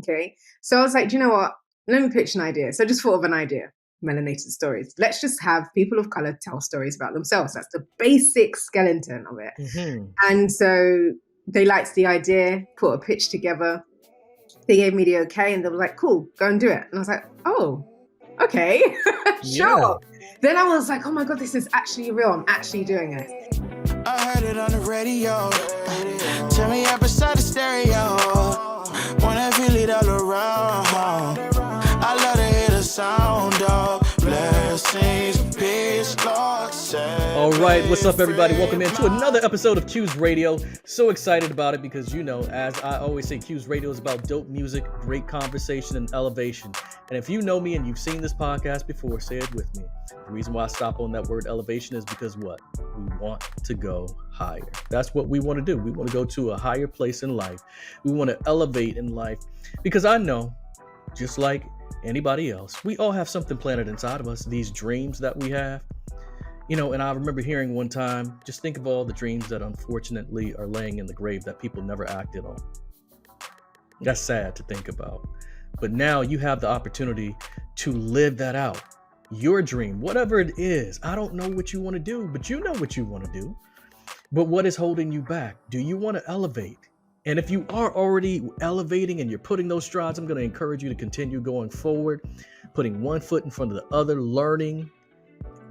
Okay. So I was like, do you know what? Let me pitch an idea. So I just thought of an idea. Melanated stories. Let's just have people of color tell stories about themselves. That's the basic skeleton of it. Mm-hmm. And so they liked the idea, put a pitch together. They gave me the okay, and they were like, cool, go and do it. And I was like, oh, okay, Yeah. sure. Then I was like, oh my God, this is actually real. I'm actually doing it. I heard it on the radio. Tell me up beside the stereo. Wanna feel it all around. I love to hear the sound of blessings, peace, Lord. All right, what's up, everybody? Welcome into another episode of Q's Radio. So excited about it because, you know, as I always say, Q's Radio is about dope music, great conversation, and elevation. And if you know me and you've seen this podcast before, say it with me. The reason why I stop on that word elevation is because what? We want to go higher. That's what we want to do. We want to go to a higher place in life. We want to elevate in life because I know, just like anybody else, we all have something planted inside of us, these dreams that we have. You know, and I remember hearing one time, just think of all the dreams that unfortunately are laying in the grave that people never acted on. That's sad to think about. But now you have the opportunity to live that out. Your dream, whatever it is. I don't know what you want to do, but you know what you want to do. But what is holding you back? Do you want to elevate? And if you are already elevating and you're putting those strides, I'm going to encourage you to continue going forward, putting one foot in front of the other, learning,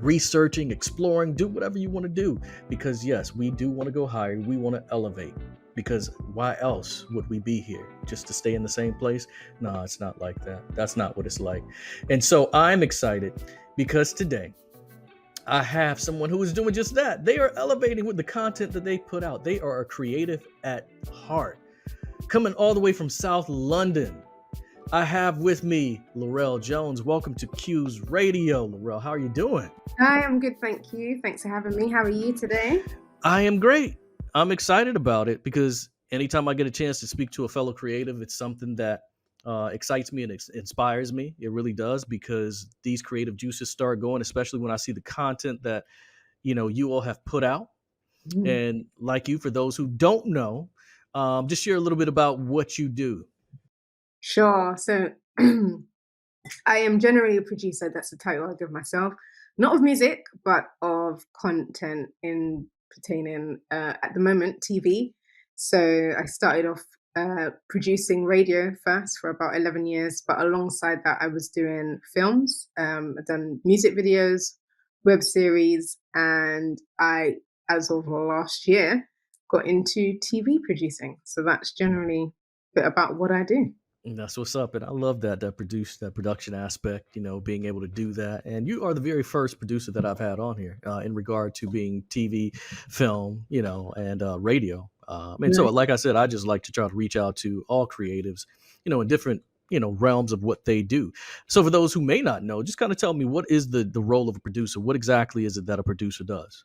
researching, exploring, do whatever you want to do. Because yes, we do want to go higher. We want to elevate. Because why else would we be here? Just to stay in the same place? No, it's not like that. That's not what it's like. And so I'm excited because today I have someone who is doing just that. They are elevating with the content that they put out. They are a creative at heart. Coming all the way from South London, I have with me Laurelle Jones. Welcome to Q's Radio. Laurelle, how are you doing? Hi, I'm good, thank you. Thanks for having me. How are you today? I am great. I'm excited about it because anytime I get a chance to speak to a fellow creative, it's something that excites me and inspires me. It really does, because these creative juices start going, especially when I see the content that, you know, you all have put out. And like you, for those who don't know, just share a little bit about what you do. Sure. So I am generally a producer. That's the title I give myself. Not of music, but of content in pertaining, at the moment, TV. So I started off producing radio first for about 11 years, but alongside that, I was doing films. I've done music videos, web series, and I, as of last year, got into TV producing. So that's generally a bit about what I do. And that's what's up. And I love that production aspect, you know, being able to do that. And you are the very first producer that I've had on here in regard to being TV, film, you know, and radio. And so, like I said, I just like to try to reach out to all creatives, you know, in different, you know, realms of what they do. So for those who may not know, just kind of tell me, what is the role of a producer? What exactly is it that a producer does?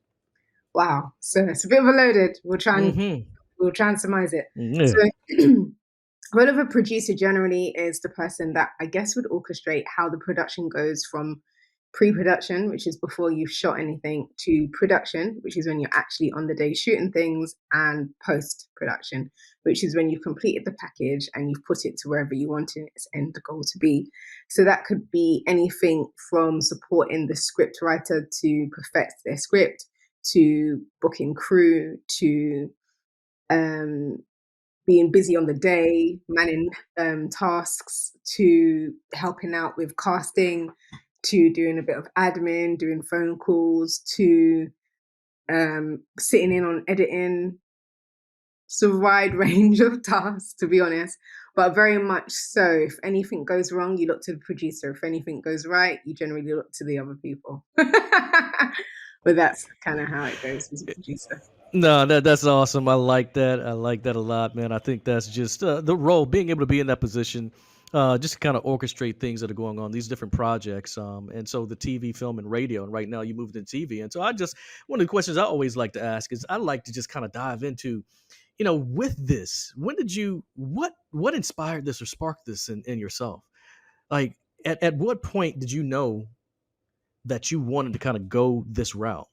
Wow. So it's a bit of a loaded. We'll try and surmise it. Yeah. So role of a producer generally is the person that I guess would orchestrate how the production goes from pre-production, which is before you've shot anything, to production, which is when you're actually on the day shooting things, and post-production, which is when you've completed the package and you've put it to wherever you want its end goal to be. So that could be anything from supporting the script writer to perfect their script, to booking crew, to being busy on the day, manning tasks, to helping out with casting, to doing a bit of admin, doing phone calls, to sitting in on editing. It's a wide range of tasks, to be honest, but very much so. If anything goes wrong, you look to the producer. If anything goes right, you generally look to the other people. But that's kind of how it goes as a producer. No, that's awesome. I like that. I like that a lot, man. I think that's just the role, being able to be in that position, just to kind of orchestrate things that are going on, these different projects. And so the TV, film, and radio, and right now you moved into TV. And so one of the questions I always like to ask is, I like to just kind of dive into, you know, with this, what inspired this or sparked this in yourself? Like, at what point did you know that you wanted to kind of go this route?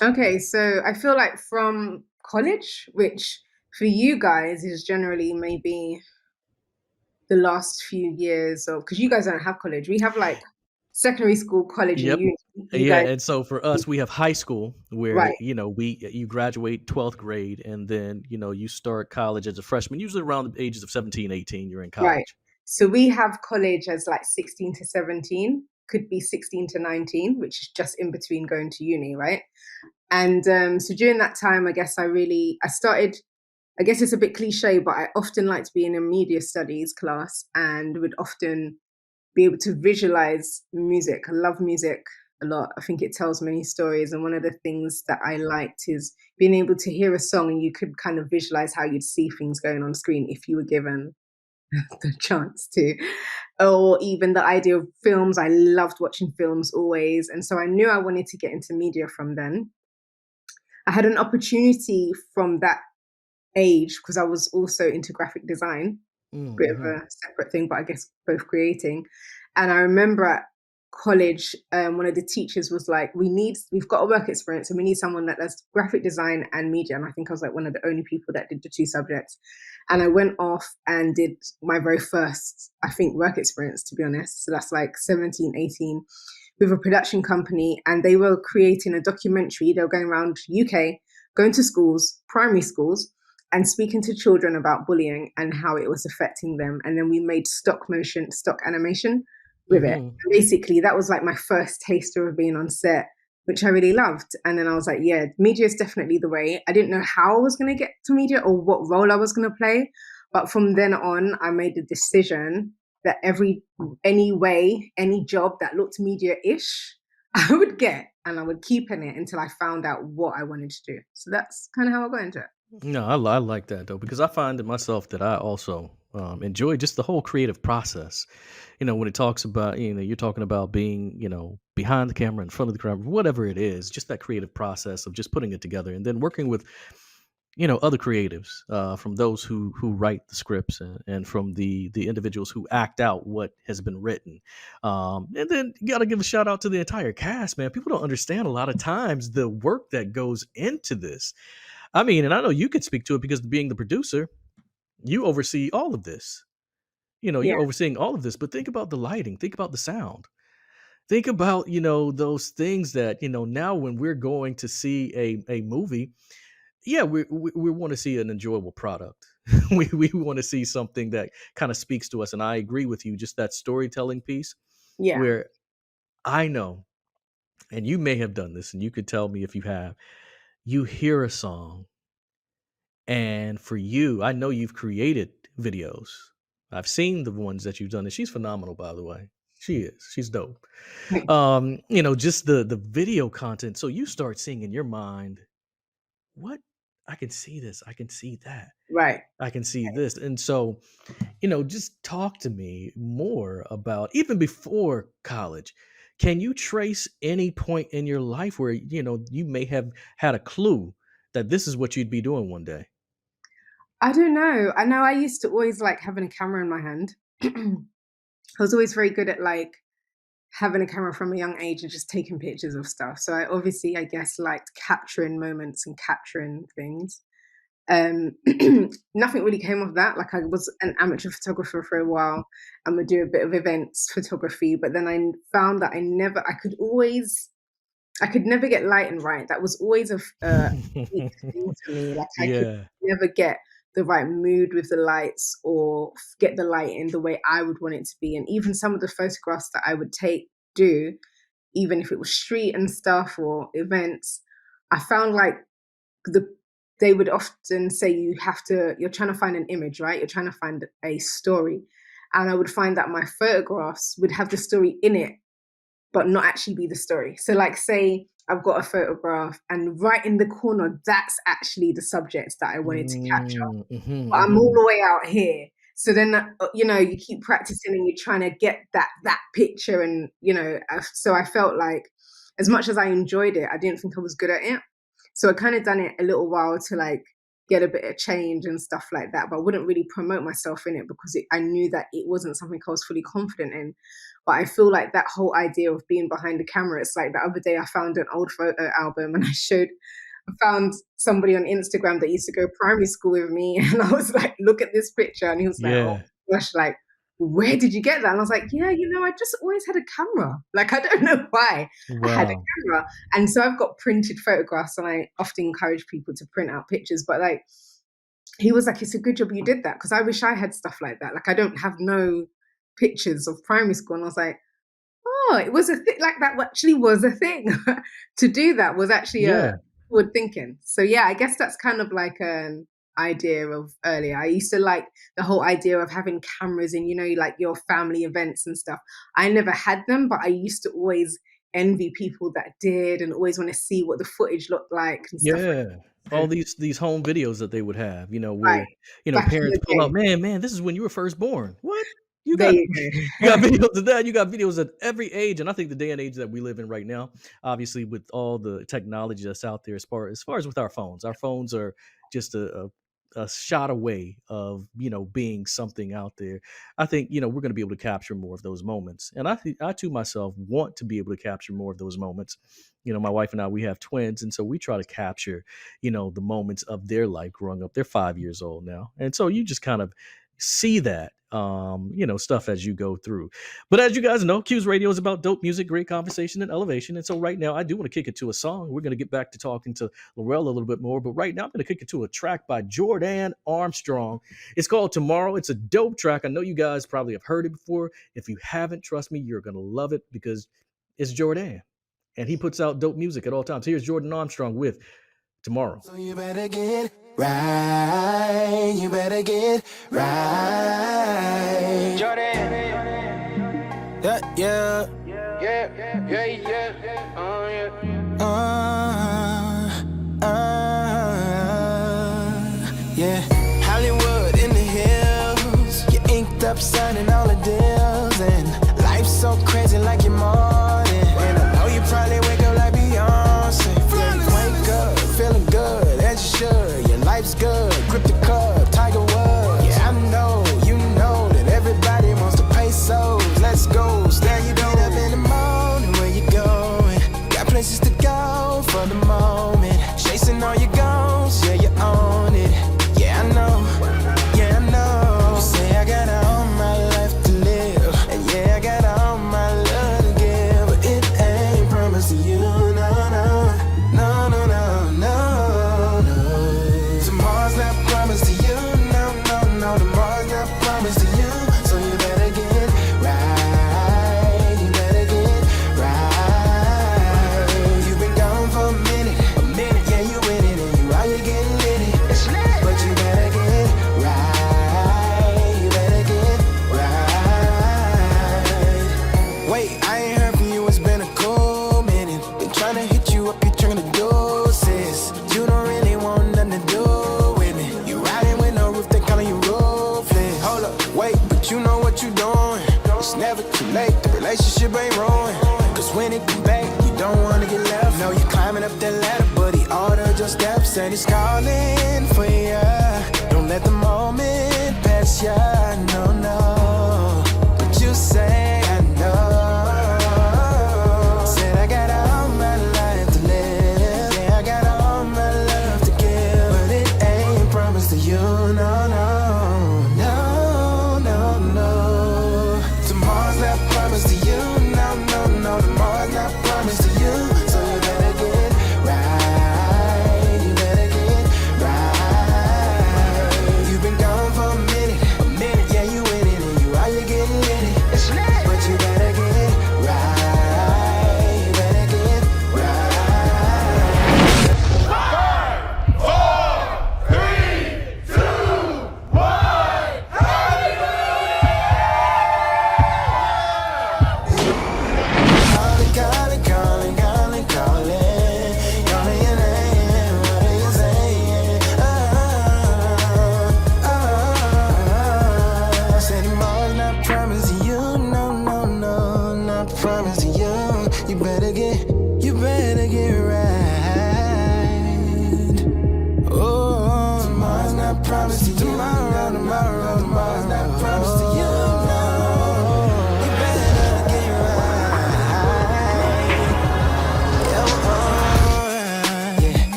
Okay, so I feel like from college, which for you guys is generally maybe the last few years of, because you guys don't have college. We have like secondary school, college, and Yep. uni. You Yeah, guys, and so for us, we have high school where, right, you graduate 12th grade and then, you start college as a freshman, usually around the ages of 17, 18, you're in right. college. So we have college as like 16 to 17, could be 16 to 19, which is just in between going to uni, right? And so during that time, I started, I guess it's a bit cliche, but I often liked to be in a media studies class and would often be able to visualize music. I love music a lot. I think it tells many stories. And one of the things that I liked is being able to hear a song and you could kind of visualize how you'd see things going on screen if you were given the chance to. Or even the idea of films. I loved watching films always. And so I knew I wanted to get into media from then. I had an opportunity from that age because I was also into graphic design, bit of Mm-hmm. a separate thing, but I guess both creating. And I remember at college, one of the teachers was like, we've got a work experience and we need someone that does graphic design and media. And I think I was like one of the only people that did the two subjects. And I went off and did my very first, I think, work experience, to be honest. So that's like 17, 18, with a production company. And they were creating a documentary. They were going around UK, going to schools, primary schools, and speaking to children about bullying and how it was affecting them. And then we made stock animation with it. Mm-hmm. And basically, that was like my first taster of being on set, which I really loved. And then I was like, yeah, media is definitely the way. I didn't know how I was going to get to media or what role I was going to play. But from then on, I made the decision that any job that looked media-ish, I would get and I would keep in it until I found out what I wanted to do. So that's kind of how I got into it. No, I like that though, because I find it myself that I also enjoy just the whole creative process. When it talks about, you're talking about being, behind the camera, in front of the camera, whatever it is, just that creative process of just putting it together and then working with, other creatives, from those who write the scripts and from the individuals who act out what has been written. And then you got to give a shout out to the entire cast, man. People don't understand a lot of times the work that goes into this. I mean, and I know you could speak to it because being the producer, you oversee all of this. Yeah, You're overseeing all of this, but think about the lighting, think about the sound. Think about, those things that, now when we're going to see a movie, yeah, we want to see an enjoyable product. We want to see something that kind of speaks to us. And I agree with you, just that storytelling piece yeah, where I know, and you may have done this, and you could tell me if you have, you hear a song. And for you, I know you've created videos. I've seen the ones that you've done, and she's phenomenal, by the way. She is. She's dope. Just the video content. So you start seeing in your mind, what? I can see this. I can see that. right. I can see this. And so, just talk to me more about even before college. Can you trace any point in your life where, you may have had a clue that this is what you'd be doing one day? I don't know. I know I used to always like having a camera in my hand. I was always very good at like having a camera from a young age and just taking pictures of stuff. So I obviously, I guess, liked capturing moments and capturing things. Um, Nothing really came of that. Like I was an amateur photographer for a while and would do a bit of events photography, but then I found that I could never get lighting right. That was always a big thing for me. Like I could Yeah. never get the right mood with the lights or get the lighting the way I would want it to be. And even some of the photographs that I would do, even if it was street and stuff or events, I found like the they would often say you're trying to find an image, right? You're trying to find a story. And I would find that my photographs would have the story in it, but not actually be the story. So, like, say I've got a photograph, and right in the corner, that's actually the subject that I wanted to capture. Mm, mhm, But I'm all mhm. the way out here. So then, you keep practicing and you're trying to get that picture, and so I felt like, as much as I enjoyed it, I didn't think I was good at it. So I kind of done it a little while to like get a bit of change and stuff like that, but I wouldn't really promote myself in it because I knew that it wasn't something I was fully confident in. But I feel like that whole idea of being behind the camera, it's like the other day I found an old photo album and I found somebody on Instagram that used to go primary school with me. And I was like, look at this picture. And he was like, oh Yeah. gosh, like, where did you get that? And I was like, yeah, I just always had a camera. Like, I don't know why I had a Wow. camera. And so I've got printed photographs, and I often encourage people to print out pictures. But like, he was like, it's a good job you did that, because I wish I had stuff like that. Like, I don't have no pictures of primary school. And I was like, oh, it was a thing. Like, that actually was a thing. To do that was actually Yeah. forward thinking. So yeah, I guess that's kind of like an idea of earlier. I used to like the whole idea of having cameras in, like your family events and stuff. I never had them, but I used to always envy people that did, and always want to see what the footage looked like and stuff like Yeah. All that. these home videos that they would have, Right. where, Back in parents the pull out, day. man, this is when you were first born. What? You There got you you got go. videos of that. You got videos at every age. And I think the day and age that we live in right now, obviously with all the technology that's out there, as far as with our phones are just a shot away of, being something out there. I think, we're going to be able to capture more of those moments. And I too myself want to be able to capture more of those moments. My wife and I, we have twins. And so we try to capture, the moments of their life growing up. They're 5 years old now. And so you just kind of see that, stuff as you go through. But as you guys know, Q's Radio is about dope music, great conversation, and elevation. And so right now, I do want to kick it to a song. We're going to get back to talking to Laurelle a little bit more. But right now, I'm going to kick it to a track by Jordan Armstrong. It's called Tomorrow. It's a dope track. I know you guys probably have heard it before. If you haven't, trust me, you're going to love it, because it's Jordan. And he puts out dope music at all times. Here's Jordan Armstrong with Tomorrow. So you better get right. You better get right. Jordan. Yeah, yeah. Yeah, yeah, yeah. Oh, yeah. Yeah. Hollywood in the hills. You inked up signing all the deals. And life's so crazy like your morning. And I know you probably wake up like Beyonce. Yeah, you wake up feeling good as you should. Your life's good. Grip the cup, Tiger Woods. Yeah, I know, you know that everybody wants to pay souls. Let's go. Stand you don't up in the morning. Where you going? Got places to go for the moment. Chasing all your goals. Yeah, you own it. Yeah, I know. Yeah, I know. You say I got all my life to live. And yeah, I got all my love to give. But it ain't promised to you. No, no. No, no, no, no, no. Tomorrow's not promised to you. No, no, no. Tomorrow's not promised to you. So you better get right. You better get right. You've been gone for a minute. Yeah, you with it and you out here getting litty. But you better get right. You better get right. Wait, I ain't heard from you. It's been a cool minute. Been trying to hit you up. You turn the doses. You don't really want nothing to do with me. You riding with no roof. They calling you ruthless. Hold up, wait, but you know what you doing. It's never too late. The relationship ain't ruined. Cause when it come back, you don't wanna get left. No, you're climbing up that ladder, but he ordered your steps and he's calling for ya. Don't let the moment pass ya. No, no. But you say I know. Said I got all my life to live. Yeah, I got all my love to give. But it ain't promised to you. No, no. No, no, no. Tomorrow's not promised to you. No, no, no. Tomorrow's not promised to you. So you better get right. You better get right. You've been gone for a minute. Yeah, you with it and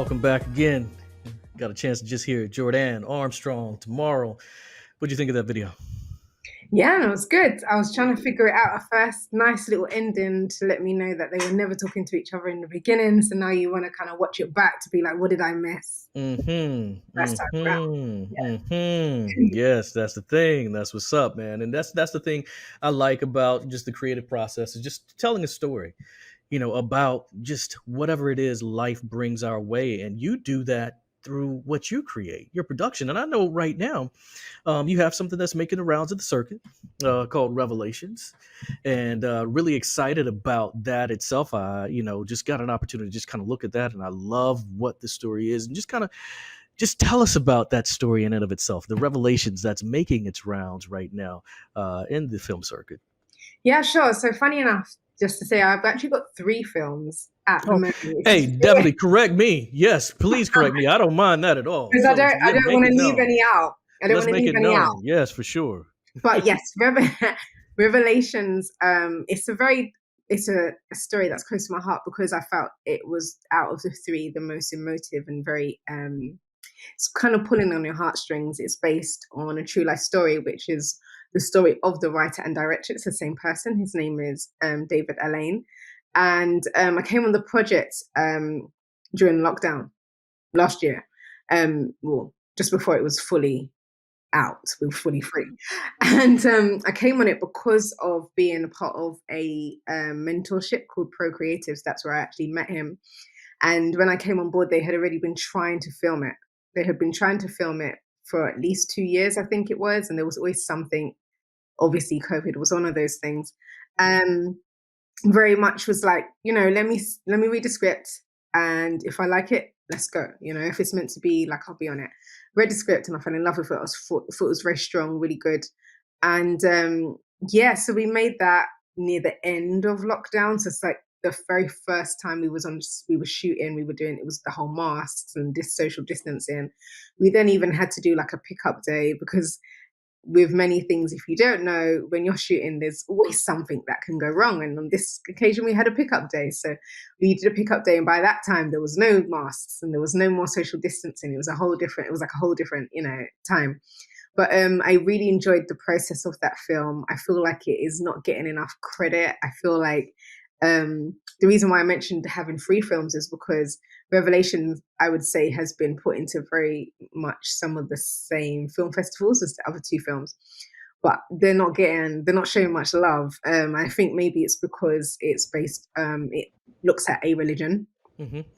Welcome back again. Got a chance to just hear Jordan Armstrong tomorrow. What'd you think of that video? Yeah, it was good. I was trying to figure it out at first. Nice little ending to let me know that they were never talking to each other in the beginning. So now you want to kind of watch it back to be like, what did I miss? First time around. Yes, that's the thing. That's what's up, man. And that's the thing I like about just the creative process is just telling a story, about just whatever it is life brings our way. And you do that through what you create, your production. And I know right now, you have something that's making the rounds of the circuit called Revelations, and really excited about that itself. I, just got an opportunity to just kind of look at that, and I love what the story is, and just tell us about that story in and of itself, the Revelations that's making its rounds right now in the film circuit. Yeah, sure. So funny enough, just to say, I've actually got 3 films at the Oh, moment. hey, definitely correct me. Yes, please correct me. I don't mind that at all. Because So I yeah, don't make want it to leave known. any out. I don't Let's want to make leave it any out. known. Yes, for sure. But yes, Revelations. It's a story that's close to my heart because I felt it was out of the 3 the most emotive and very it's kind of pulling on your heartstrings. It's based on a true life story, which is the story of the writer and director. It's the same person. His name is David Allain. And I came on the project during lockdown last year. Well, just before it was fully out, we were fully free. And I came on it because of being a part of a mentorship called Pro Creatives. That's where I actually met him. And when I came on board, they had already been trying to film it. They had been trying to film it for at least 2 years, I think it was. And there was always something. Obviously, COVID was one of those things. Very much was like, let me read the script, and if I like it, let's go. If it's meant to be, like, I'll be on it. Read the script and I fell in love with it. Thought it was very strong, really good. And so we made that near the end of lockdown. So it's like the very first time we were shooting, it was the whole masks and this social distancing. We then even had to do like a pickup day because with many things, if you don't know, when you're shooting, there's always something that can go wrong. And on this occasion, we had a pickup day. So we did a pickup day. And by that time, there was no masks and there was no more social distancing. It was like a whole different, time. But I really enjoyed the process of that film. I feel like it is not getting enough credit. I feel like the reason why I mentioned having 3 films is because Revelation, I would say, has been put into very much some of the same film festivals as the other 2 films, but they're not showing much love. I think maybe it's because it's based, it looks at a religion.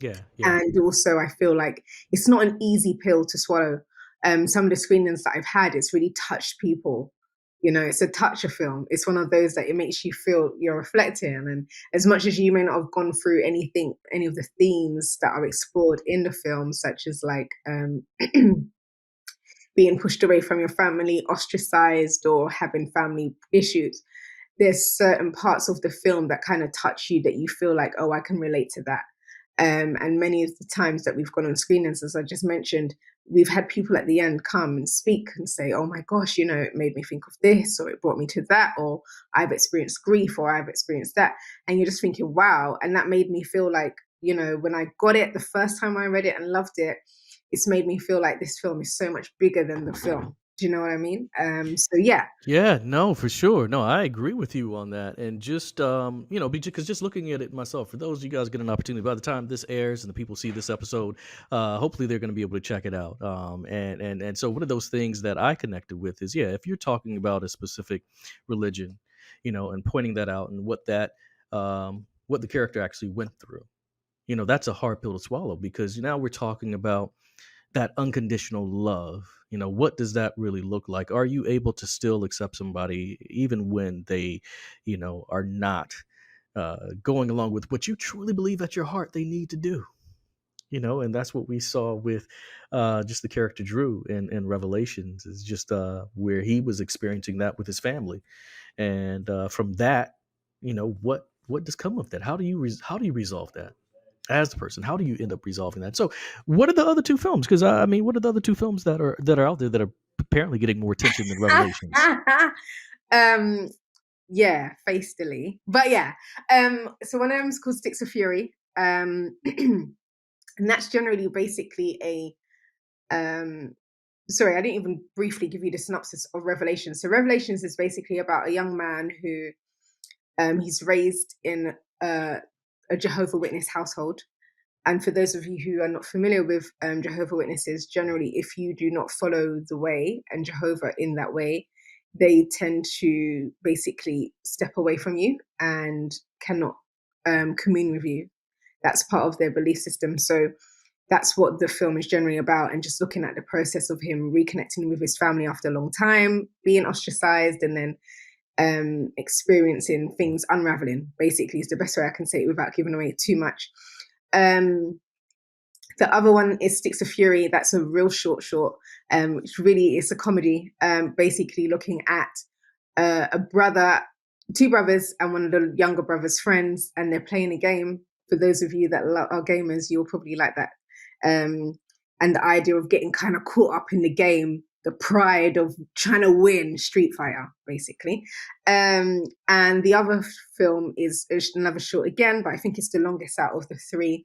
Yeah. And also I feel like it's not an easy pill to swallow. Some of the screenings that I've had, it's really touched people. It's a toucher film. It's one of those that it makes you feel you're reflecting. And as much as you may not have gone through any of the themes that are explored in the film, such as like being pushed away from your family, ostracized, or having family issues, there's certain parts of the film that kind of touch you that you feel like, oh, I can relate to that. And many of the times that we've gone on screenings, as I just mentioned, we've had people at the end come and speak and say, oh my gosh, it made me think of this, or it brought me to that, or I've experienced grief, or I've experienced that. And you're just thinking, wow. And that made me feel like, when I got it the first time I read it and loved it, it's made me feel like this film is so much bigger than the film. Do you know what I mean? So yeah. Yeah, no, for sure. No, I agree with you on that. And just because just looking at it myself, for those of you guys get an opportunity, by the time this airs and the people see this episode, hopefully they're going to be able to check it out. And so one of those things that I connected with is, yeah, if you're talking about a specific religion, and pointing that out and what the character actually went through, that's a hard pill to swallow, because now we're talking about that unconditional love. What does that really look like? Are you able to still accept somebody even when they are not going along with what you truly believe at your heart they need to do? And that's what we saw with just the character Drew in Revelations, is just where he was experiencing that with his family. And from that, what does come of that? How do you resolve that as the person? How do you end up resolving that? So what are the other 2 films? Because what are the other 2 films that are out there that are apparently getting more attention than Revelations? Yeah, Fastily. But yeah. So one of them is called Sticks of Fury. And that's generally basically sorry, I didn't even briefly give you the synopsis of Revelations. So Revelations is basically about a young man who he's raised in a Jehovah Witness household. And for those of you who are not familiar with Jehovah Witnesses, generally, if you do not follow the way and Jehovah in that way, they tend to basically step away from you and cannot commune with you. That's part of their belief system. So that's what the film is generally about, and just looking at the process of him reconnecting with his family after a long time, being ostracized, and then experiencing things unraveling. Basically, is the best way I can say it without giving away too much. The other one is Sticks of Fury. That's a real short, which really is a comedy, basically looking at two brothers, and one of the younger brother's friends, and they're playing a game. For those of you that are gamers, you'll probably like that. And the idea of getting kind of caught up in the game, the pride of trying to win Street Fighter, basically. And the other film is another short again, but I think it's the longest out of the three,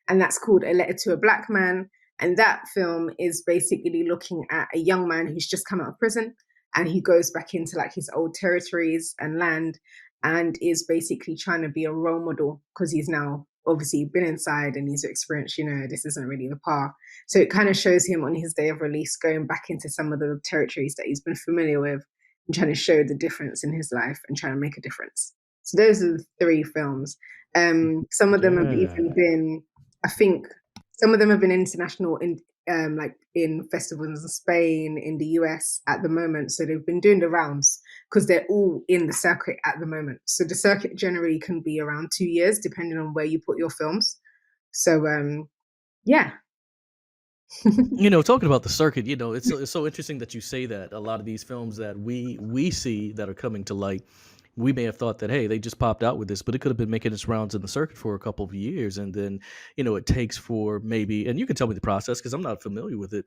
and that's called A Letter to a Black Man. And that film is basically looking at a young man who's just come out of prison, and he goes back into like his old territories and land, and is basically trying to be a role model because he's now obviously been inside and he's experienced, this isn't really the path. So it kind of shows him on his day of release going back into some of the territories that he's been familiar with and trying to show the difference in his life and trying to make a difference. So those are the three films. Some of them have even been, I think, some of them have been international in like in festivals in Spain, in the US at the moment. So they've been doing the rounds because they're all in the circuit at the moment. So the circuit generally can be around 2 years, depending on where you put your films. So yeah. Talking about the circuit, it's so interesting that you say that. A lot of these films that we see that are coming to light, we may have thought that, hey, they just popped out with this, but it could have been making its rounds in the circuit for a couple of years, and then it takes for maybe, and you can tell me the process because I'm not familiar with it.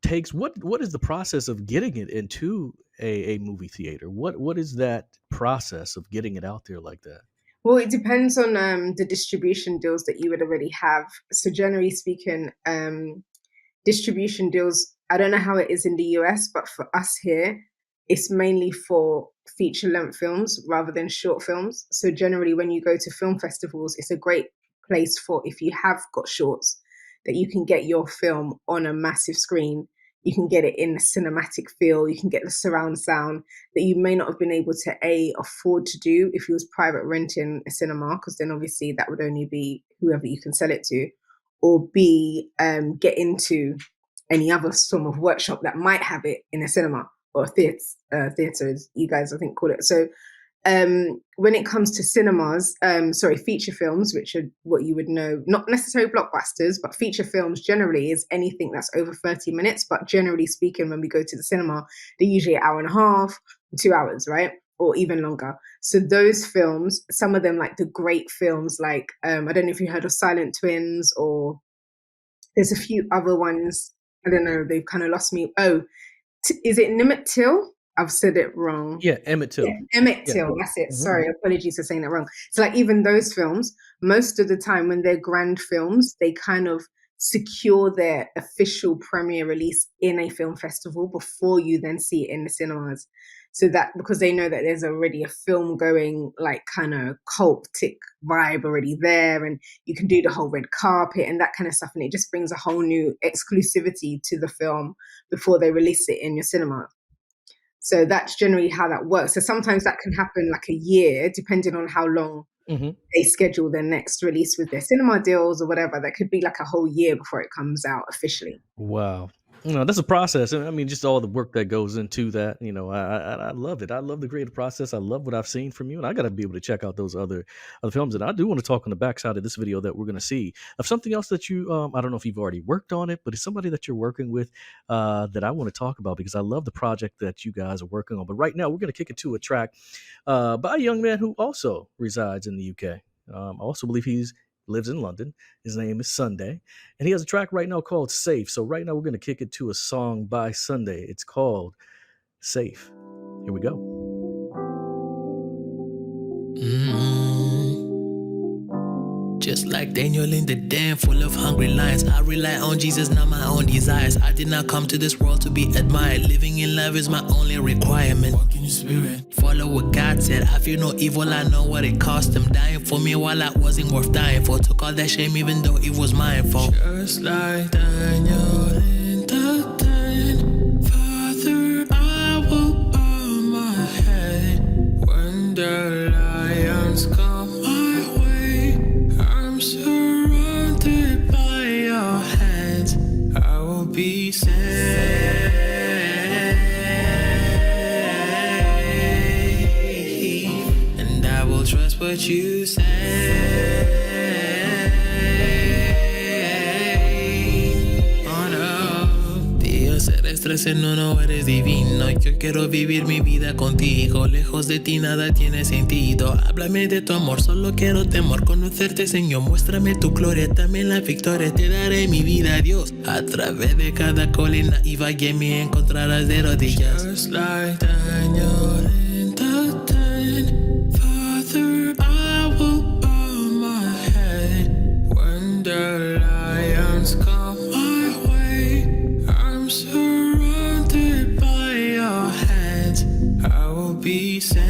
Takes what is the process of getting it into a movie theater? What is that process of getting it out there like that? Well, it depends on the distribution deals that you would already have. So generally speaking, distribution deals, I don't know how it is in the US, but for us here, it's mainly for feature length films rather than short films. So generally, when you go to film festivals, it's a great place for, if you have got shorts, that you can get your film on a massive screen. You can get it in a cinematic feel. You can get the surround sound that you may not have been able to afford to do if you was private renting a cinema, because then obviously that would only be whoever you can sell it to, or B, get into any other form of workshop that might have it in a cinema or theatre, as you guys I think call it. So when it comes to cinemas, feature films, which are what you would know, not necessarily blockbusters, but feature films generally is anything that's over 30 minutes. But generally speaking, when we go to the cinema, they're usually an hour and a half, 2 hours, right? Or even longer. So those films, some of them like the great films, like, I don't know if you heard of Silent Twins, or there's a few other ones. I don't know, they've kind of lost me. Oh, is it Nimit Till? I've said it wrong. Yeah, Emmett Till. Yeah, Emmett Till, that's it. Sorry, apologies for saying that wrong. So like even those films, most of the time when they're grand films, they kind of secure their official premiere release in a film festival before you then see it in the cinemas. So that, because they know that there's already a film going, like kind of cultic vibe already there, and you can do the whole red carpet and that kind of stuff, and it just brings a whole new exclusivity to the film before they release it in your cinema. So that's generally how that works. So sometimes that can happen like a year, depending on how long they schedule their next release with their cinema deals or whatever. That could be like a whole year before it comes out officially. Wow. That's a process. I mean, just all the work that goes into that. I love it. I love the creative process. I love what I've seen from you, and I got to be able to check out those other films. And I do want to talk on the backside of this video that we're going to see of something else that you. I don't know if you've already worked on it, but it's somebody that you're working with that I want to talk about because I love the project that you guys are working on. But right now, we're going to kick it to a track by a young man who also resides in the UK. I also believe he's lives in London. His name is Sunday, and he has a track right now called Safe. So right now we're going to kick it to a song by Sunday. It's called Safe. Here we go. Just like Daniel in the den full of hungry lions, I rely on Jesus, not my own desires. I did not come to this world to be admired. Living in love is my only requirement. Walk in your spirit, follow what God said. I fear no evil, I know what it cost him. Dying for me while I wasn't worth dying for. Took all that shame even though it was my fault. Just like Daniel in the den, Father, I will bow my head when the lions come my way. I'm surrounded by your hands. I will be safe, and I will trust what you say. No eres divino. Yo quiero vivir mi vida contigo. Lejos de ti nada tiene sentido. Háblame de tu amor, solo quiero temor. Conocerte, Señor, muéstrame tu gloria. Dame la victoria, te daré mi vida, Dios. A través de cada colina y valle me encontrarás de rodillas. Just like Daniel in the den, Father, I will bow my head when the lions come my way. I'm surrounded by your hands. I will be safe,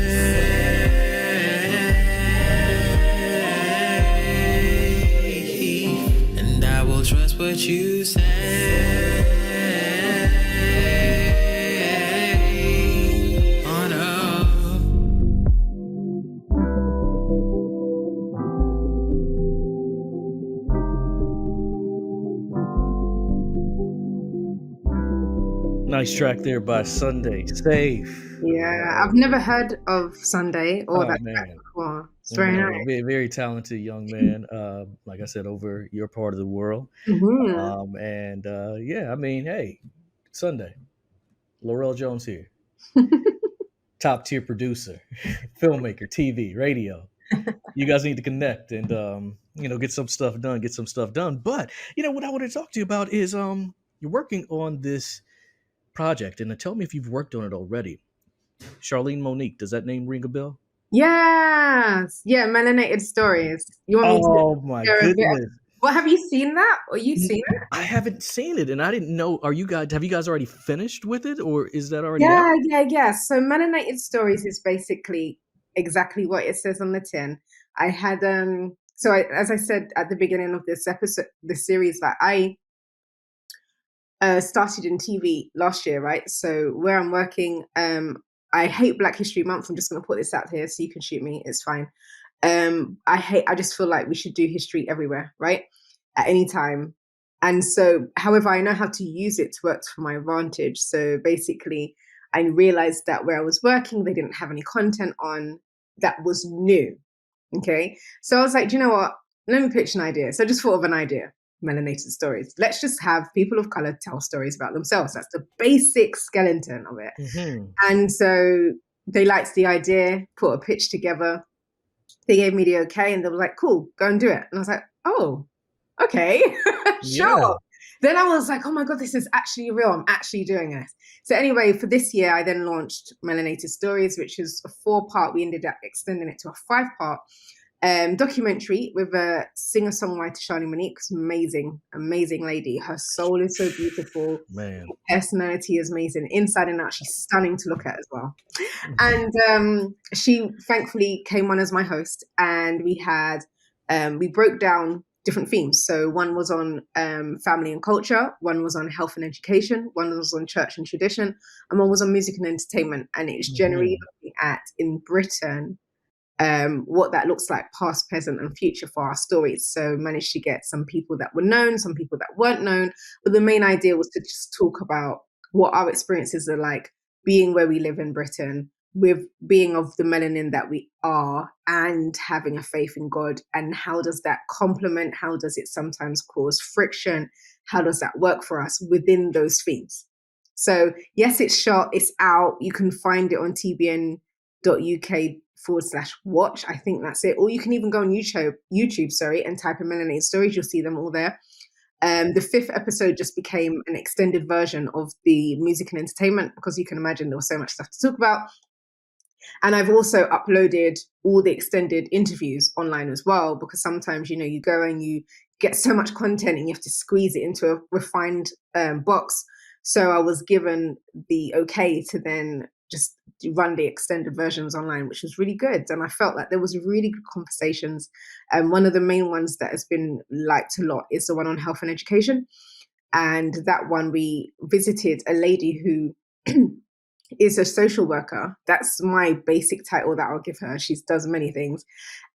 and I will trust what you say. Oh no. Nice track there by Sunday. Safe. Yeah, I've never heard of Sunday or Oh, that man. track before. It's very nice. Very, very talented young man. Like I said, over your part of the world. Mhm. Yeah, I mean, hey, Sunday. Laurelle Jones here. Top tier producer, filmmaker, TV, radio. You guys need to connect and get some stuff done. But what I want to talk to you about is you're working on this project, and tell me if you've worked on it already. Charlene Monique, does that name ring a bell? Yes. Yeah, Melanated Stories. You want me to Oh my share a bit? goodness. Well, have you seen that? Or you seen it? I haven't seen it, and I didn't know. Have you guys already finished with it, or is that already out? Yeah. So Melanated Stories is basically exactly what it says on the tin. I had as I said at the beginning of this episode, this series, that I started in TV last year, right? So where I'm working, I hate Black History Month. I'm just going to put this out here so you can shoot me. It's fine. I just feel like we should do history everywhere, right? At any time. And so, however, I know how to use it to work for my advantage. So basically, I realized that where I was working, they didn't have any content on that was new. Okay. So I was like, do you know what? Let me pitch an idea. So I just thought of an idea. Melanated Stories. Let's just have people of color tell stories about themselves. That's the basic skeleton of it. Mm-hmm. And so they liked the idea, put a pitch together. They gave me the okay, and they were like, cool, go and do it. And I was like, oh, okay, sure. Yeah. Then I was like, oh my God, this is actually real. I'm actually doing this. So anyway, for this year, I then launched Melanated Stories, which is a 4-part. We ended up extending it to a 5-part documentary with a singer-songwriter, Charlene Monique. Amazing lady. Her soul is so beautiful. Man. Her personality is amazing. Inside and out, she's stunning to look at as well. And she thankfully came on as my host, and we broke down different themes. So one was on family and culture, one was on health and education, one was on church and tradition, and one was on music and entertainment. And it's generally looking at, in Britain, what that looks like past, present, and future for our stories. So managed to get some people that were known, some people that weren't known. But the main idea was to just talk about what our experiences are like being where we live in Britain, with being of the melanin that we are, and having a faith in God. And how does that complement? How does it sometimes cause friction? How does that work for us within those themes? So yes, it's shot, it's out. You can find it on TBN UK/watch. I think that's it. Or you can even go on YouTube, and type in Melanated Stories. You'll see them all there. The 5th episode just became an extended version of the music and entertainment, because you can imagine there was so much stuff to talk about. And I've also uploaded all the extended interviews online as well, because sometimes, you know, you go and you get so much content and you have to squeeze it into a refined box. So I was given the okay to then just run the extended versions online, which was really good. And I felt like there was really good conversations. And one of the main ones that has been liked a lot is the one on health and education. And that one, we visited a lady who is a social worker. That's my basic title that I'll give her. She does many things.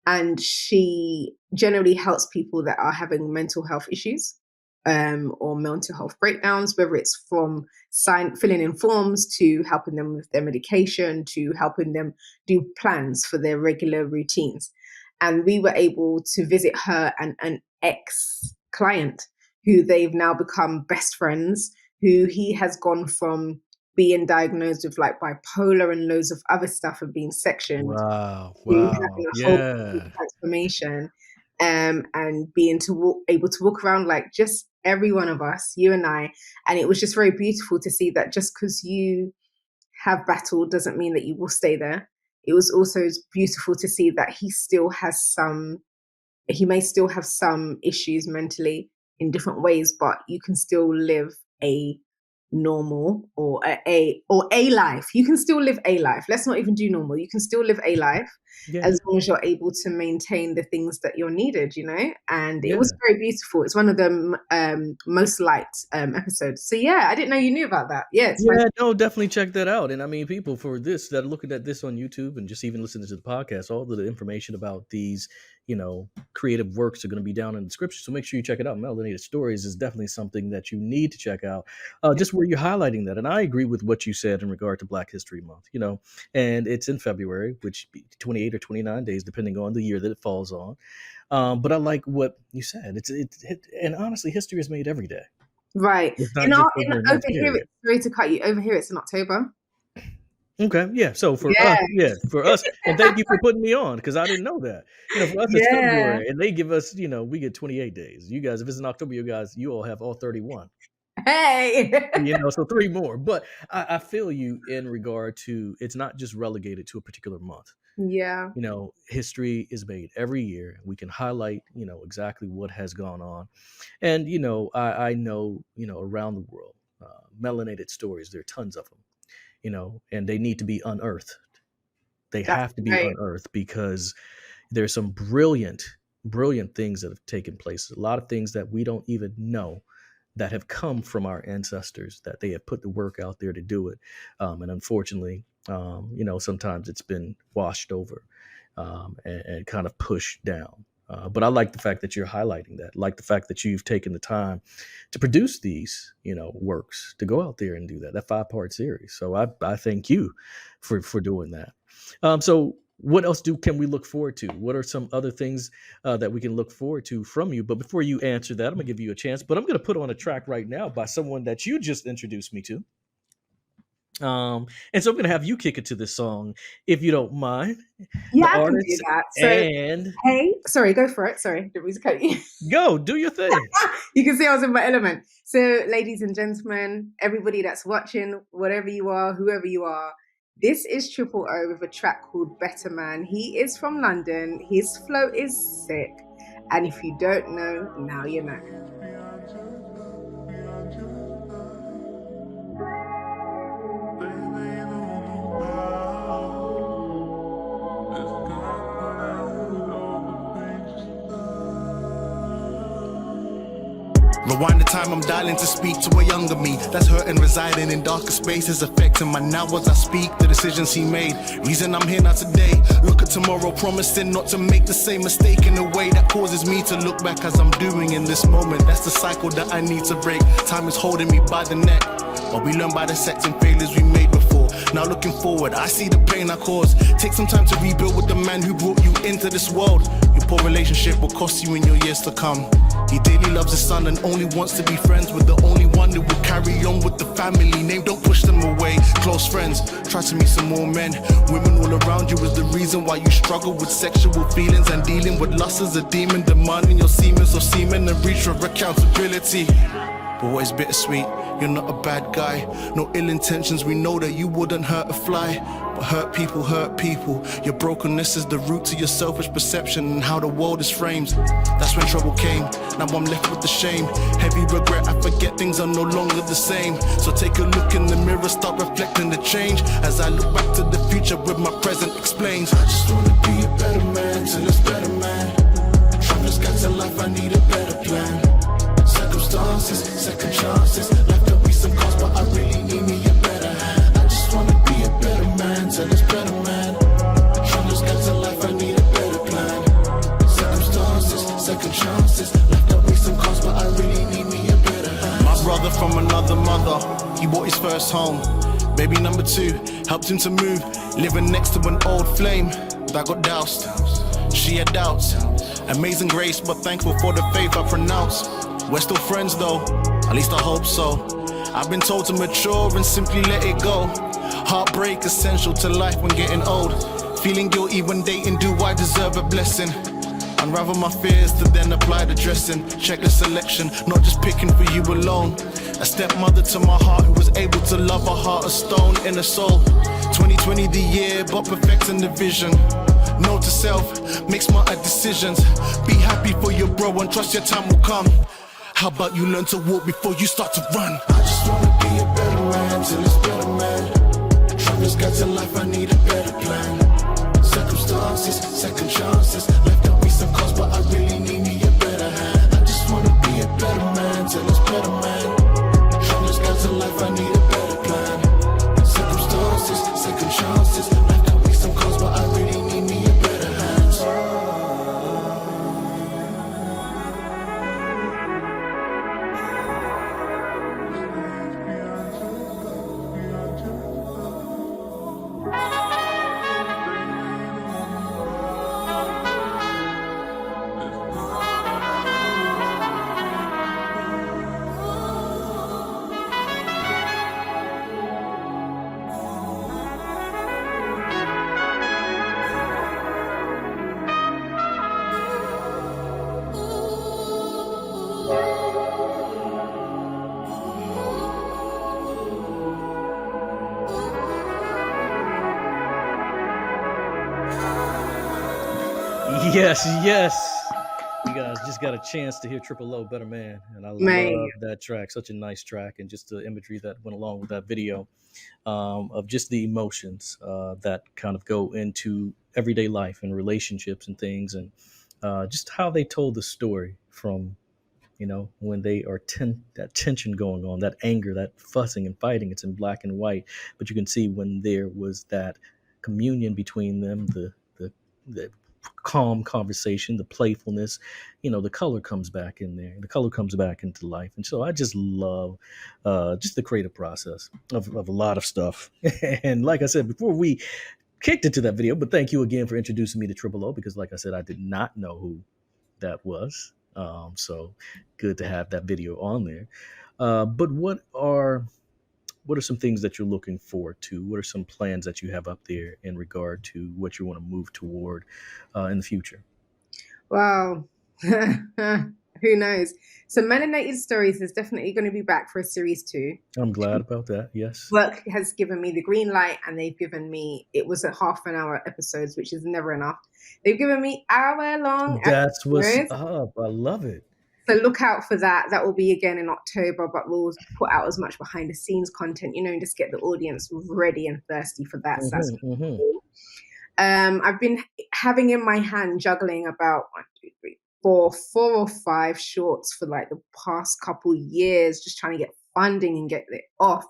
And she generally helps people that are having mental health issues or mental health breakdowns, whether it's from filling in forms to helping them with their medication to helping them do plans for their regular routines. And we were able to visit her and an ex-client who they've now become best friends, who he has gone from being diagnosed with like bipolar and loads of other stuff and being sectioned Wow. to Wow. having a whole Yeah. transformation, and being able to walk around like just every one of us, you and I. And it was just very beautiful to see that just because you have battled doesn't mean that you will stay there. It was also beautiful to see that he may still have some issues mentally in different ways, but you can still live a normal or a life. You can still live a life. Let's not even do normal. You can still live a life Yeah. as long as you're able to maintain the things that you're needed, you know? And Yeah. it was very beautiful. It's one of the most liked episodes. So yeah, I didn't know you knew about that. Yeah, it's Yeah, no, definitely check that out. And I mean, people for this that are looking at this on YouTube and just even listening to the podcast, all of the information about these, creative works are going to be down in the description. So make sure you check it out. Melanated Stories is definitely something that you need to check out. Just where you're highlighting that. And I agree with what you said in regard to Black History Month, and it's in February, which be 28 or 29 days, depending on the year that it falls on. But I like what you said. And honestly, history is made every day. right. It's not just over a month Over here, period. sorry to cut you. Over here, it's in October. Okay, yeah. So for Yeah. us, and thank you for putting me on because I didn't know that. For us, it's Yeah. February, and they give us, we get 28 days. You guys, if it's in October, you all have all 31. Hey. So 3 more. But I feel you in regard to it's not just relegated to a particular month. Yeah. History is made every year. We can highlight, exactly what has gone on, and I know, around the world, melanated stories. There are tons of them. And they need to be unearthed. They That's have to be right. unearthed because there's some brilliant things that have taken place. A lot of things that we don't even know that have come from our ancestors, that they have put the work out there to do it. And unfortunately, sometimes it's been washed over and kind of pushed down. But I like the fact that you're highlighting that. I like the fact that you've taken the time to produce these, works, to go out there and do that 5-part series. So I thank you for doing that. So what else can we look forward to? What are some other things that we can look forward to from you? But before you answer that, I'm gonna give you a chance. But I'm gonna put on a track right now by someone that you just introduced me to. And so I'm gonna have you kick it to this song, if you don't mind. Yeah, The I can do artist that. So, and hey, sorry, go for it. Sorry, didn't mean to cut you. go do your thing. You can see I was in my element. So, ladies and gentlemen, everybody that's watching, whatever you are, whoever you are, this is Triple O with a track called Better Man. He is from London. His flow is sick. And if you don't know, now you know. Rewind the time, I'm dialing to speak to a younger me that's hurting, residing in darker spaces, affecting my now as I speak. The decisions he made, reason I'm here now today. Look at tomorrow, promising not to make the same mistake in a way that causes me to look back as I'm doing in this moment. That's the cycle that I need to break. Time is holding me by the neck, but we learn by dissecting failures we made before. Now looking forward, I see the pain I caused. Take some time to rebuild with the man who brought you into this world. Your poor relationship will cost you in your years to come. He dearly loves his son and only wants to be friends with the only one that will carry on with the family name. Don't push them away. Close friends, try to meet some more men. Women all around you is the reason why you struggle with sexual feelings and dealing with lust as a demon, demanding your semen, so semen and reach for accountability. But what is bittersweet, you're not a bad guy. No ill intentions, we know that you wouldn't hurt a fly. But hurt people. Your brokenness is the root to your selfish perception and how the world is framed. That's when trouble came, now I'm left with the shame. Heavy regret, I forget things are no longer the same. So take a look in the mirror, start reflecting the change. As I look back to the future with my present explains. I just wanna be a better man, till it's better man. Travelers got to life, I need a better plan. Circumstances, second chances. Life got me some cost, but I really need me a better hand. I just wanna be a better man, till it's better man. Travelers got to life, I need a better plan. Circumstances, second chances. Life got me some cost, but I really need me a better hand. My brother from another mother, he bought his first home. Baby number 2, helped him to move. Living next to an old flame that got doused. She had doubts, amazing grace, but thankful for the faith I pronounce. We're still friends though, at least I hope so. I've been told to mature and simply let it go. Heartbreak essential to life when getting old. Feeling guilty when dating, do I deserve a blessing? Unravel my fears to then apply the dressing. Check the selection, not just picking for you alone. A stepmother to my heart who was able to love a heart of stone and a soul. 2020 the year, but perfecting the vision. Note to self, make smarter decisions. Be happy for your bro and trust your time will come. How about you learn to walk before you start to run? I just wanna be a better man, till it's better man. Travelers got to life, I need a better plan. Circumstances, second chances. Life got me some cost, but I really need me a better hand. I just wanna be a better man, till it's better man. Travelers got to life, I need a better plan. Circumstances, second chances. Life got me some cost, but I really need me a better hand. Yes. You guys just got a chance to hear Triple O, Better Man. And I love that track. Such a nice track. And just the imagery that went along with that video of just the emotions that kind of go into everyday life and relationships and things. And just how they told the story from, when they are that tension going on, that anger, that fussing and fighting. It's in black and white. But you can see when there was that communion between them, the calm conversation, the playfulness, the color comes back in there. The color comes back into life. And so I just love just the creative process of a lot of stuff. And like I said, before we kicked into that video, but thank you again for introducing me to Triple O, because like I said, I did not know who that was. So good to have that video on there. But what are some things that you're looking forward to? What are some plans that you have up there in regard to what you want to move toward in the future? Wow. Who knows? So Melanated Stories is definitely going to be back for a series 2. I'm glad about that. Yes. Work has given me the green light, and they've given me, it was a half an hour episodes, which is never enough. They've given me hour-long That's what's episodes. up. I love it. So look out for that. That will be again in October, but we'll put out as much behind the scenes content, and just get the audience ready and thirsty for that. So that's cool. I've been having in my hand, juggling about 4 or 5 shorts for like the past couple years, just trying to get funding and get it off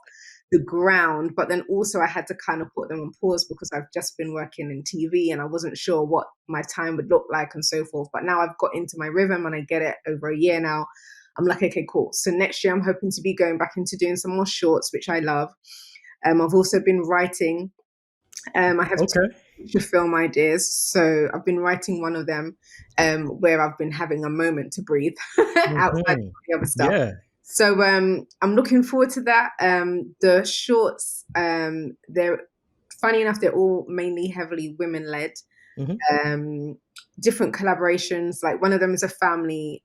the ground. But then also I had to kind of put them on pause because I've just been working in TV and I wasn't sure what my time would look like and so forth. But now I've got into my rhythm and I get it over a year now. I'm like, okay, cool. So next year I'm hoping to be going back into doing some more shorts, which I love. I've also been writing. I have to film ideas. So I've been writing one of them where I've been having a moment to breathe outside of the other stuff. Yeah. So I'm looking forward to that. The shorts, they're funny enough, they're all mainly heavily women-led. different collaborations. Like one of them is a family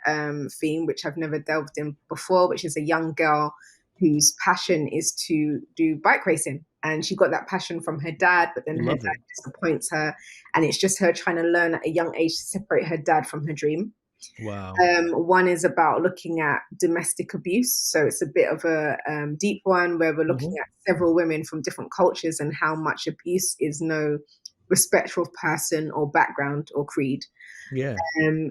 theme, which I've never delved in before, which is a young girl whose passion is to do bike racing. And she got that passion from her dad, but then her Love dad it. disappoints her. And it's just her trying to learn at a young age to separate her dad from her dream. Wow. One is about looking at domestic abuse. So it's a bit of a deep one where we're looking Hmm. at several women from different cultures and how much abuse is no respect for person or background or creed. Yeah.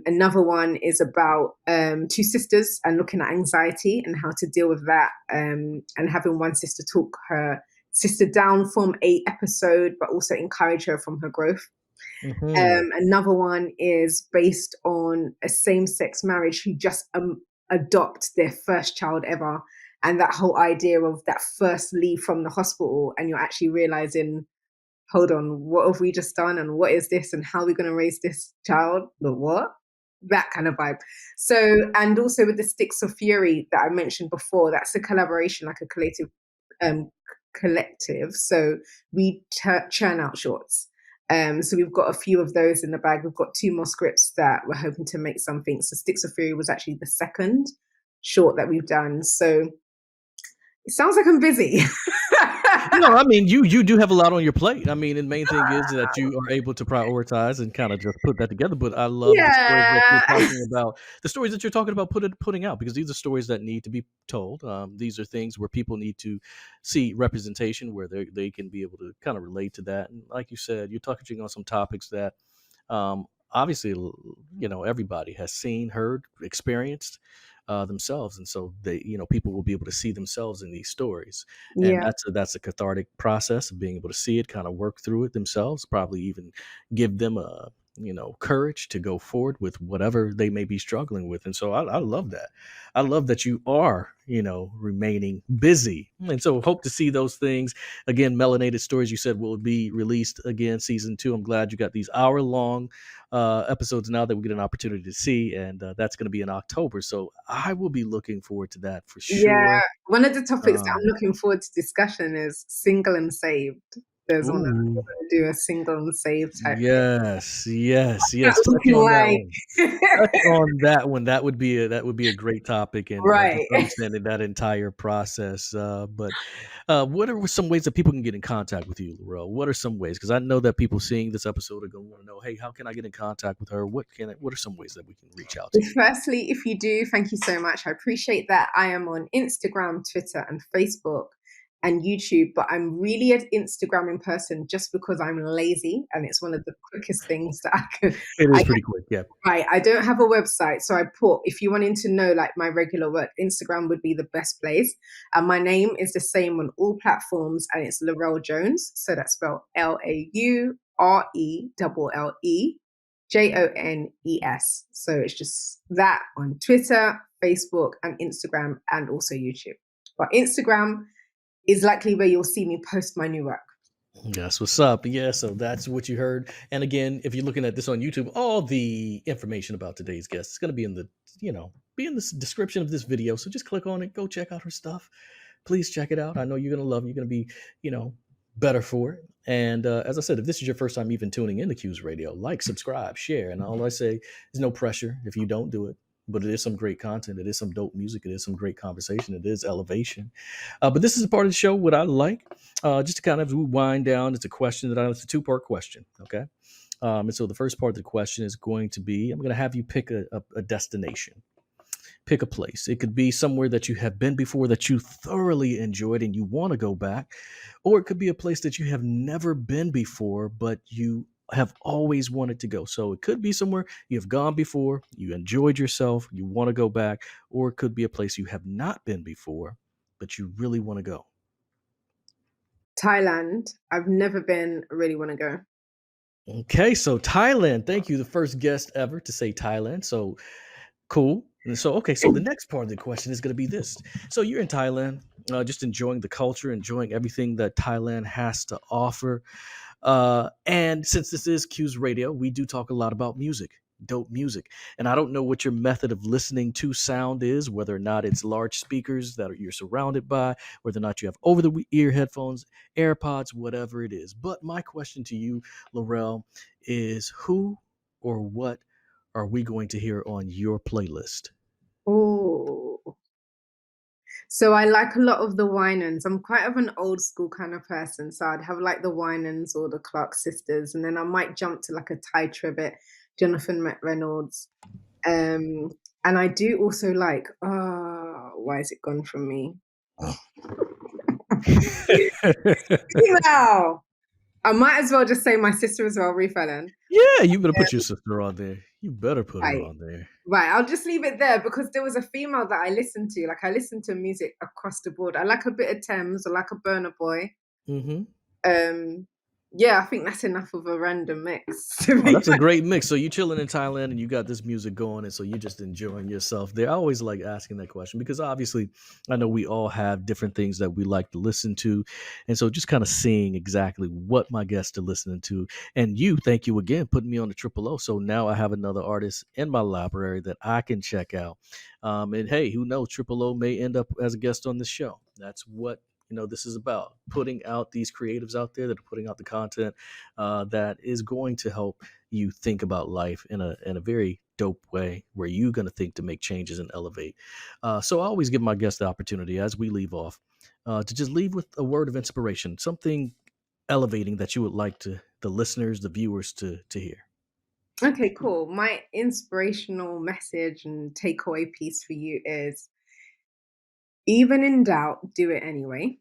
Another one is about two sisters and looking at anxiety and how to deal with that, and having one sister talk her sister down from a episode, but also encourage her from her growth. Hmm. Another one is based on a same-sex marriage who just adopt their first child ever, and that whole idea of that first leave from the hospital, and you're actually realizing, hold on, what have we just done, and what is this, and how are we going to raise this child? The what? That kind of vibe. So, and also with the Sticks of Fury that I mentioned before, that's a collaboration, like a um, collective. So we churn out shorts. So we've got a few of those in the bag. We've got two more scripts that we're hoping to make something. So Sticks of Fury was actually the second short that we've done. So it sounds like I'm busy. No, I mean you do have a lot on your plate. I mean, the main thing is that you are able to prioritize and kind of just put that together. But I love the stories that you're Yeah. talking about, the stories that you're talking about putting out, because these are stories that need to be told. These are things where people need to see representation, where they can be able to kind of relate to that. And like you said, you're touching on some topics that obviously, everybody has seen, heard, experienced themselves, and so people will be able to see themselves in these stories, and Yeah. that's a cathartic process of being able to see it, kind of work through it themselves, probably even give them a courage to go forward with whatever they may be struggling with. And so I love that. I love that you are remaining busy, and so hope to see those things again. Melanated Stories, you said, will be released again, season 2. I'm glad you got these hour-long episodes now that we get an opportunity to see, and that's going to be in October. So I will be looking forward to that for Yeah. sure. One of the topics that I'm Um, looking forward to discussion is single and saved. There's one that ooh, we're going to do a single and saved type thing. yes, yes, That yes. Touch looking on that like one. Touch on that one. That would be a great topic, and just right. understanding that entire process. But what are some ways that people can get in contact with you, Laurel? What are some ways? Because I know that people seeing this episode are going to want to know, hey, how can I get in contact with her? What are some ways that we can reach out to you? Firstly, if you do, thank you so much. I appreciate that. I am on Instagram, Twitter, and Facebook and YouTube, but I'm really an Instagram in person just because I'm lazy and it's one of the quickest things that It I is pretty quick, yeah. right. I don't have a website, so I put, if you wanted to know like my regular work, Instagram would be the best place. And my name is the same on all platforms, and it's Laurelle Jones. So that's spelled LaurelleJones. So it's just that on Twitter, Facebook, and Instagram, and also YouTube. But Instagram is likely where you'll see me post my new work. That's what's up. Yeah, so that's what you heard. And again, if you're looking at this on YouTube, all the information about today's guest is going to be in the description of this video. So just click on it, go check out her stuff. Please check it out. I know you're going to love it. You're going to be, you know, better for it. And as I said, if this is your first time even tuning into Q's Radio, like, subscribe, share. And all I say is no pressure if you don't do it. But it is some great content. It is some dope music. It is some great conversation. It is elevation. But this is a part of the show what I like, just to kind of wind down. It's a question it's a two-part question. Okay. And so the first part of the question is going to be, I'm going to have you pick a destination. Pick a place. It could be somewhere that you have been before that you thoroughly enjoyed and you want to go back, or it could be a place that you have never been before, but you have always wanted to go. So it could be somewhere you have gone before, you enjoyed yourself, you want to go back, or it could be a place you have not been before, but you really want to go. Thailand, I've never been, really want to go. Okay, so Thailand. Thank you, the first guest ever to say Thailand. So cool. And so, okay, so the next part of the question is going to be this. So you're in Thailand, just enjoying the culture, enjoying everything that Thailand has to offer. And since this is Q's Radio, we do talk a lot about music, dope music. And I don't know what your method of listening to sound is, whether or not it's large speakers that you're surrounded by, whether or not you have over the ear headphones, AirPods, whatever it is. But my question to you, Laurel, is who or what are we going to hear on your playlist? Oh, so I like a lot of the Winans. I'm quite of an old school kind of person, so I'd have like the Winans or the Clark sisters, and then I might jump to like a Ty Tribbett, Jonathan McReynolds. Um, and I do also like, why has it gone from me? Wow. I might as well just say my sister as well, Ruth Ellen. Yeah, you better put your sister on there. You better put her Right. on there. Right, I'll just leave it there because there was a female that I listened to. Like I listen to music across the board. I like a bit of Thames, I like a Burna Boy. Mm-hmm. Yeah, I think that's enough of a random mix. Oh, that's a great mix. So you chilling in Thailand and you got this music going, and so you're just enjoying yourself there. I always like asking that question because obviously I know we all have different things that we like to listen to. And so just kind of seeing exactly what my guests are listening to. And you, thank you again, putting me on the Triple O. So now I have another artist in my library that I can check out. And hey, who knows, Triple O may end up as a guest on this show. That's what this is about, putting out these creatives out there that are putting out the content that is going to help you think about life in a very dope way where you're going to think to make changes and elevate. So I always give my guests the opportunity as we leave off to just leave with a word of inspiration, something elevating that you would like the listeners, the viewers to hear. Okay, cool. My inspirational message and takeaway piece for you is even in doubt, do it anyway.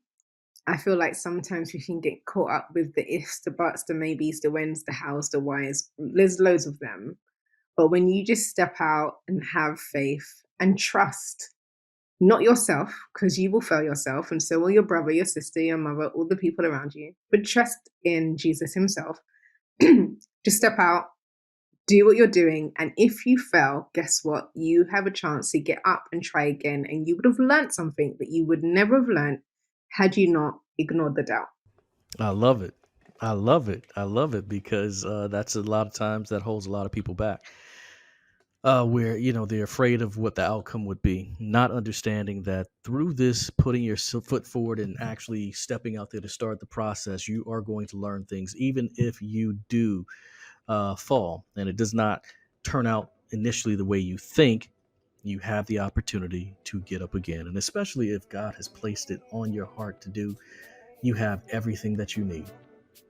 I feel like sometimes we can get caught up with the ifs, the buts, the maybes, the whens, the hows, the whys. There's loads of them. But when you just step out and have faith and trust, not yourself, because you will fail yourself, and so will your brother, your sister, your mother, all the people around you, but trust in Jesus himself. Just step out, do what you're doing, and if you fail, guess what? You have a chance to get up and try again, and you would have learned something that you would never have learned had you not ignored the doubt. I love it. I love it. I love it because that's a lot of times that holds a lot of people back. Where they're afraid of what the outcome would be, not understanding that through this putting your foot forward and actually stepping out there to start the process, you are going to learn things, even if you do fall and it does not turn out initially the way you think. You have the opportunity to get up again, and especially if God has placed it on your heart to do, you have everything that you need.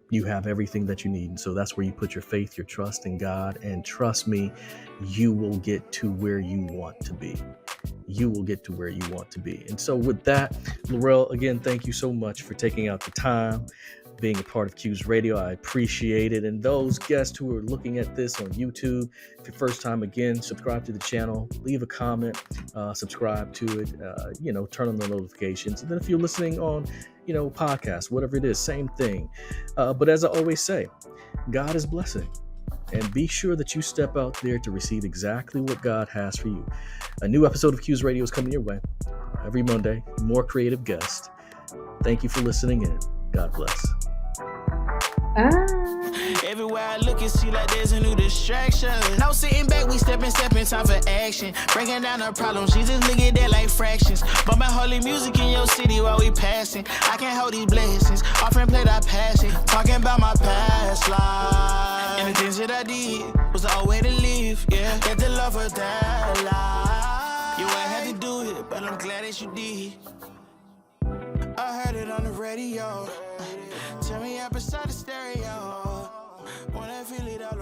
You have everything that you need. And so that's where you put your faith, your trust in God. And trust me, you will get to where you want to be. You will get to where you want to be. And so with that, Laurelle, again, thank you so much for taking out the time, being a part of Q's Radio. I appreciate it. And those guests who are looking at this on YouTube, if your first time, again, subscribe to the channel, leave a comment, subscribe to it, turn on the notifications. And then if you're listening on, podcast, whatever it is, same thing. But as I always say, God is blessing. And be sure that you step out there to receive exactly what God has for you. A new episode of Q's Radio is coming your way every Monday. More creative guests. Thank you for listening in. God bless. Everywhere I look and see like there's a new distraction. No sitting back, we stepping, time for action. Breaking down the problems, Jesus look at that like fractions. Bumping holy music in your city while we passing. I can't hold these blessings, offering play that passion. Talking about my past life. And the things that I did was the only way to live, yeah. Let the love of that life. You ain't had to do it, but I'm glad that you did. I heard it on the radio. Tell me up beside the stereo. Wanna feel it all